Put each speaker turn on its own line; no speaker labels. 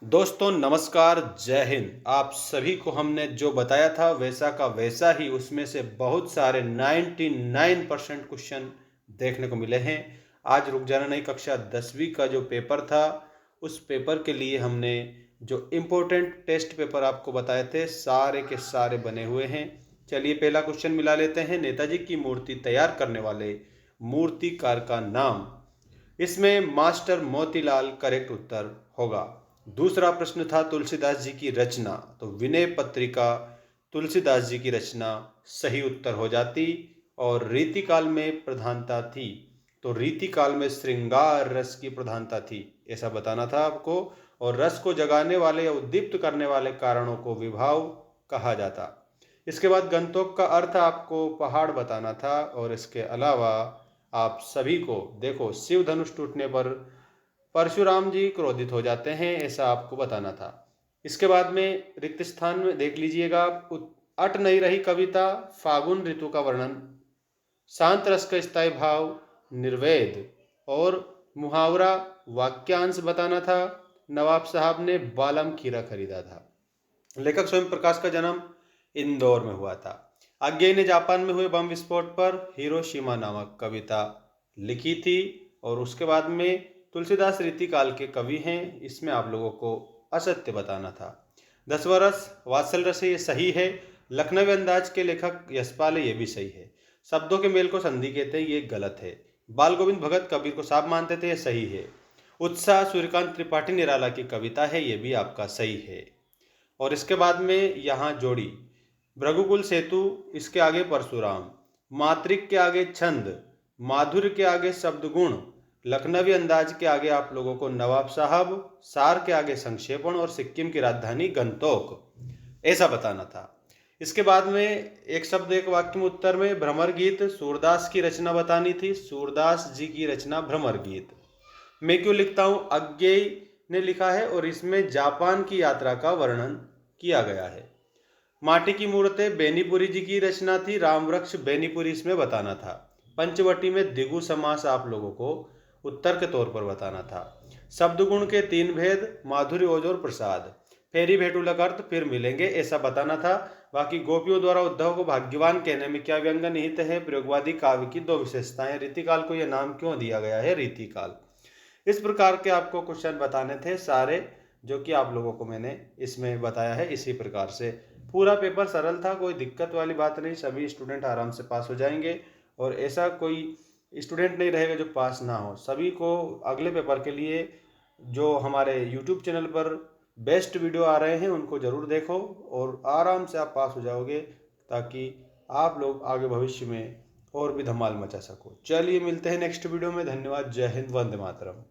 दोस्तों नमस्कार, जय हिंद। आप सभी को हमने जो बताया था वैसा का वैसा ही उसमें से बहुत सारे 99% क्वेश्चन देखने को मिले हैं। आज रुक जाना नहीं, कक्षा 10वीं का जो पेपर था उस पेपर के लिए हमने जो इम्पोर्टेंट टेस्ट पेपर आपको बताए थे सारे के सारे बने हुए हैं। चलिए पहला क्वेश्चन मिला लेते हैं। नेताजी की मूर्ति तैयार करने वाले मूर्तिकार का नाम। इसमें मास्टर मोतीलाल करेक्ट उत्तर होगा। दूसरा प्रश्न था तुलसीदास जी की रचना, तो विनय पत्रिका तुलसीदास जी की रचना सही उत्तर हो जाती। और रीतिकाल में प्रधानता थी, तो रीतिकाल में श्रृंगार रस की प्रधानता थी, ऐसा बताना था आपको। और रस को जगाने वाले या उद्दीप्त करने वाले कारणों को विभाव कहा जाता। इसके बाद गंतोक का अर्थ आपको पहाड़ बताना था। और इसके अलावा आप सभी को देखो, शिव धनुष टूटने पर परशुराम जी क्रोधित हो जाते हैं, ऐसा आपको बताना था। इसके बाद में रिक्त स्थान में देख लीजिएगा, अट नहीं रही कविता फागुन ऋतु का वर्णन, शांत रस का स्थायी भाव, निर्वेद और मुहावरा वाक्यांश बताना था। नवाब साहब ने बालम खीरा खरीदा था। लेखक स्वयं प्रकाश का जन्म इंदौर में हुआ था। आग्नेय ने जापान में हुए बम विस्फोट पर हिरोशिमा नामक कविता लिखी थी। और उसके बाद में तुलसीदास रीतिकाल के कवि हैं, इसमें आप लोगों को असत्य बताना था। 10वां रस वात्सल रस है, ये सही है। लखनवी अंदाज के लेखक यशपाल है, ये भी सही है। शब्दों के मेल को संधि कहते हैं, ये गलत है। बाल गोविंद भगत कबीर को साहब मानते थे, ये सही है। उत्साह सूर्यकांत त्रिपाठी निराला की कविता है, ये भी आपका सही है। और इसके बाद में यहाँ जोड़ी भृगुकुल सेतु, इसके आगे परशुराम, मात्रिक के आगे छंद, माधुर्य के आगे शब्द गुण, लखनवी अंदाज के आगे आप लोगों को नवाब साहब, सार के आगे संक्षेपण और सिक्किम की राजधानी गंतोक, ऐसा बताना था। इसके बाद में एक शब्द एक वाक्य में उत्तर में भ्रमर गीत सूरदास की रचना बतानी थी। सूरदास जी की रचना भ्रमर गीत। मैं क्यों लिखता हूँ, अज्ञेय ने लिखा है और इसमें जापान की यात्रा का वर्णन किया गया है। माटी की मूर्तें बेनीपुरी जी की रचना थी। राम वृक्ष बेनीपुरी इसमें बताना था। पंचवटी में दिगु समास आप लोगों को उत्तर के तौर पर बताना था। शब्द गुण के 3 भेद, माधुर्य, ओज और प्रसाद, फेरी भेटुलक अर्थ फिर मिलेंगे, ऐसा बताना था। बाकी गोपियों द्वारा उद्धव को भाग्यवान कहने में क्या व्यंग निहित है। प्रयोगवादी काव्य की 2 विशेषताएं। रीतिकाल को यह नाम क्यों दिया गया है, रीतिकाल। इस प्रकार के आपको क्वेश्चन बताने थे सारे, जो कि आप लोगों को मैंने इसमें बताया है। इसी प्रकार से पूरा पेपर सरल था, कोई दिक्कत वाली बात नहीं, सभी स्टूडेंट आराम से पास हो जाएंगे। और ऐसा कोई स्टूडेंट नहीं रहेगा जो पास ना हो। सभी को अगले पेपर के लिए जो हमारे यूट्यूब चैनल पर बेस्ट वीडियो आ रहे हैं उनको ज़रूर देखो और आराम से आप पास हो जाओगे, ताकि आप लोग आगे भविष्य में और भी धमाल मचा सको। चलिए मिलते हैं नेक्स्ट वीडियो में। धन्यवाद। जय हिंद, वंदे मातरम।